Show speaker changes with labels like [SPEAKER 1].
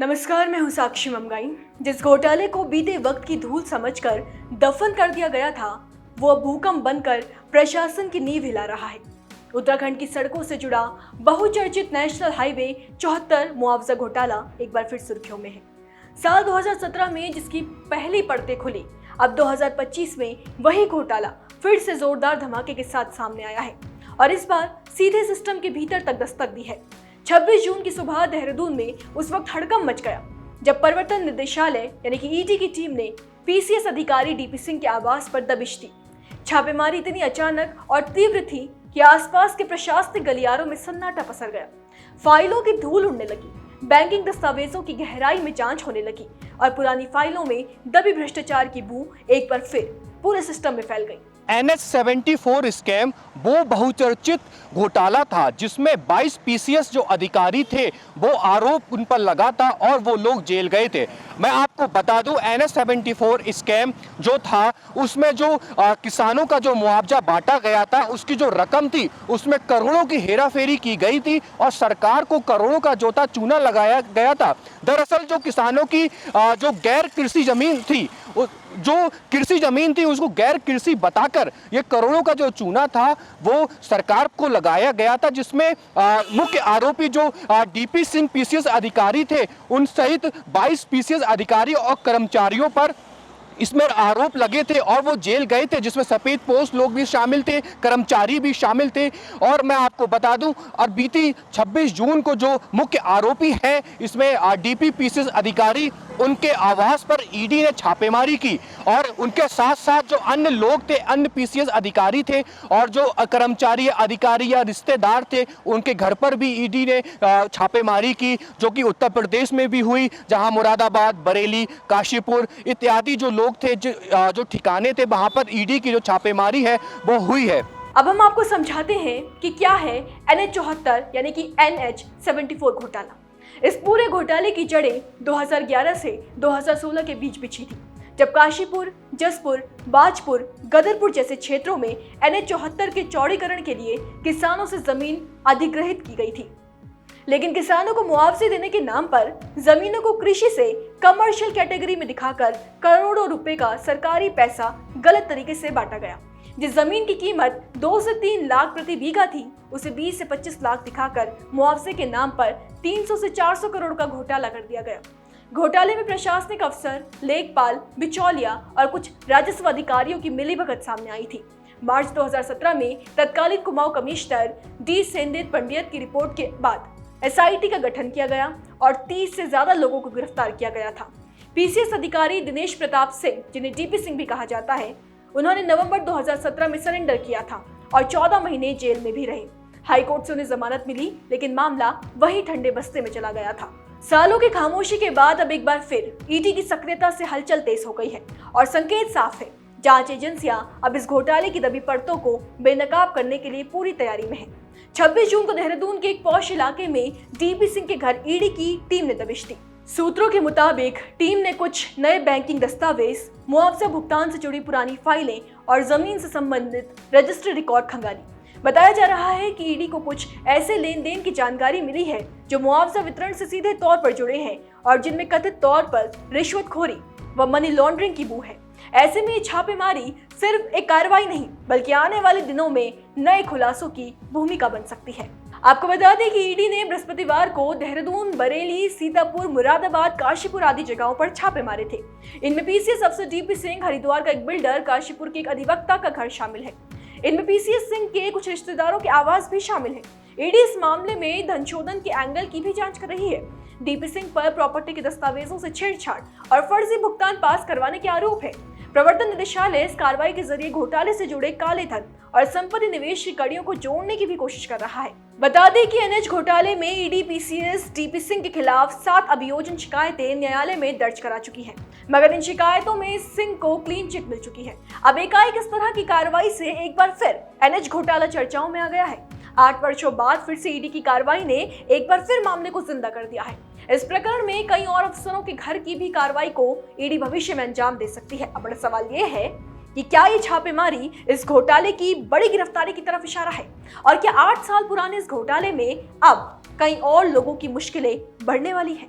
[SPEAKER 1] नमस्कार, मैं हूं साक्षी ममगाई। जिस घोटाले को बीते वक्त की धूल समझकर दफन कर दिया गया था, वो अब भूकंप बनकर प्रशासन की नींव हिला रहा है। उत्तराखंड की सड़कों से जुड़ा बहुचर्चित नेशनल हाईवे 74 मुआवजा घोटाला एक बार फिर सुर्खियों में है। साल 2017 में जिसकी पहली परतें खुली, अब 2025 में वही घोटाला फिर से जोरदार धमाके के साथ सामने आया है और इस बार सीधे सिस्टम के भीतर तक दस्तक दी है। 26 जून की सुबह देहरादून में उस वक्त हड़कंप मच गया जब प्रवर्तन निदेशालय यानी कि ईडी की टीम ने पीसीएस अधिकारी डीपी सिंह के आवास पर दबिश दी। छापेमारी इतनी अचानक और तीव्र थी कि आसपास के प्रशासनिक गलियारों में सन्नाटा पसर गया। फाइलों की धूल उड़ने लगी, बैंकिंग दस्तावेजों की गहराई में जांच होने लगी और पुरानी फाइलों में दबी भ्रष्टाचार की बू एक बार फिर पूरे सिस्टम में फैल गई।
[SPEAKER 2] NH-74 स्कैम वो बहुचर्चित घोटाला था जिसमें 22 पीसीएस जो अधिकारी थे वो आरोप उन पर लगा था और वो लोग जेल गए थे। मैं आपको बता दूं, NH-74 स्कैम जो था उसमें जो किसानों का जो मुआवजा बांटा गया था, उसकी जो रकम थी उसमें करोड़ों की हेराफेरी की गई थी और सरकार को करोड़ों का जो था चूना लगाया गया था। दरअसल जो किसानों की जो गैर कृषि जमीन थी, जो कृषि जमीन थी उसको गैर कृषि बताकर ये करोड़ों का जो चूना था वो सरकार को लगाया गया था, जिसमें मुख्य आरोपी जो डीपी सिंह पीसीएस अधिकारी थे उन सहित 22 पीसीएस अधिकारी और कर्मचारियों पर इसमें आरोप लगे थे और वो जेल गए थे, जिसमें सफेद पोस्ट लोग भी शामिल थे, कर्मचारी भी शामिल थे। और मैं आपको बता दूं, और बीती 26 जून को जो मुख्य आरोपी है इसमें डीपी पीसीएस अधिकारी, उनके आवास पर ईडी ने छापेमारी की और उनके साथ साथ जो अन्य लोग थे, अन्य पीसीएस अधिकारी थे और जो कर्मचारी अधिकारी या रिश्तेदार थे, उनके घर पर भी ईडी ने छापेमारी की, जो कि उत्तर प्रदेश में भी हुई, जहां मुरादाबाद, बरेली, काशीपुर इत्यादि जो लोग थे, जो ठिकाने थे, वहां पर ईडी की जो छापेमारी है वो हुई है।
[SPEAKER 1] अब हम आपको समझाते हैं कि क्या है NH-74 यानी कि NH-74 घोटाला। इस पूरे घोटाले की जड़ें 2011 से 2016 के बीच बिछी थी, जब काशीपुर, जसपुर, बाजपुर, गदरपुर जैसे क्षेत्रों में NH-74 के चौड़ीकरण के लिए किसानों से जमीन अधिग्रहित की गई थी। लेकिन किसानों को मुआवजे देने के नाम पर जमीनों को कृषि से कमर्शियल कैटेगरी में दिखाकर करोड़ों रुपए का सरकारी पैसा गलत तरीके से बांटा गया। जिस जमीन की कीमत 2 से 3 लाख प्रति बीघा थी, उसे 20 से 25 लाख दिखाकर मुआवजे के नाम पर 300 से 400 करोड़ का घोटाला कर दिया गया। घोटाले में प्रशासनिक अफसर, लेखपाल, बिचौलिया और कुछ राजस्व अधिकारियों की मिलीभगत सामने आई थी। मार्च 2017 में तत्कालीन कुमाऊं कमिश्नर डी सेंदेत पंडियत की रिपोर्ट के बाद SIT का गठन किया गया और 30 से ज्यादा लोगों को गिरफ्तार किया गया था। पीसीएस अधिकारी दिनेश प्रताप सिंह, जिन्हें डीपी सिंह भी कहा जाता है, उन्होंने नवंबर 2017 में सरेंडर किया था और 14 महीने जेल में भी रहे। हाईकोर्ट से उन्हें जमानत मिली, लेकिन मामला वही ठंडे बस्ते में चला गया था। सालों की खामोशी के बाद अब एक बार फिर ईडी की सक्रियता से हलचल तेज हो गई है और संकेत साफ है, जांच एजेंसियां अब इस घोटाले की दबी परतों को बेनकाब करने के लिए पूरी तैयारी में है। 26 जून को देहरादून के एक पॉश इलाके में डीपी सिंह के घर ईडी की टीम ने दबिश दी। सूत्रों के मुताबिक टीम ने कुछ नए बैंकिंग दस्तावेज, मुआवजा भुगतान से जुड़ी पुरानी फाइलें और जमीन से संबंधित रजिस्ट्री रिकॉर्ड खंगाली। बताया जा रहा है कि ईडी को कुछ ऐसे लेन देन की जानकारी मिली है जो मुआवजा वितरण से सीधे तौर पर जुड़े हैं और जिनमें कथित तौर पर रिश्वतखोरी व मनी लॉन्ड्रिंग की बू है। ऐसे में छापेमारी सिर्फ एक कार्रवाई नहीं, बल्कि आने वाले दिनों में नए खुलासों की भूमिका बन सकती है। आपको बता दें कि ईडी ने बृहस्पतिवार को देहरादून, बरेली, सीतापुर, मुरादाबाद, काशीपुर आदि जगहों पर छापे मारे थे। इनमें पीसीएस अफसर डीपी सिंह, हरिद्वार का एक बिल्डर, काशीपुर के एक अधिवक्ता का घर शामिल है। इनमें पीसीएस सिंह के कुछ रिश्तेदारों के आवास भी शामिल है। ईडी इस मामले में धनशोधन के एंगल की भी जांच कर रही है। डीपी सिंह पर प्रॉपर्टी के दस्तावेजों से छेड़छाड़ और फर्जी भुगतान पास करवाने के आरोप है। प्रवर्तन निदेशालय इस कार्रवाई के जरिए घोटाले से जुड़े काले धन और संपत्ति निवेश की कड़ियों को जोड़ने की भी कोशिश कर रहा है। बता दें कि NH घोटाले में ईडी पीसीएस डीपी सिंह के खिलाफ 7 अभियोजन शिकायतें न्यायालय में दर्ज करा चुकी हैं, मगर इन शिकायतों में सिंह को क्लीन चिट मिल चुकी है। अब एकाएक इस तरह की कार्रवाई से एक बार फिर NH घोटाला चर्चाओं में आ गया है। 8 वर्षों बाद फिर से ईडी की कार्रवाई ने एक बार फिर मामले को जिंदा कर दिया है। इस प्रकरण में कई और अफसरों के घर की भी कार्रवाई को ईडी भविष्य में अंजाम दे सकती है। अब बड़ा सवाल ये है कि क्या ये छापेमारी इस घोटाले की बड़ी गिरफ्तारी की तरफ इशारा है और क्या 8 साल पुराने इस घोटाले में अब कई और लोगों की मुश्किलें बढ़ने वाली है।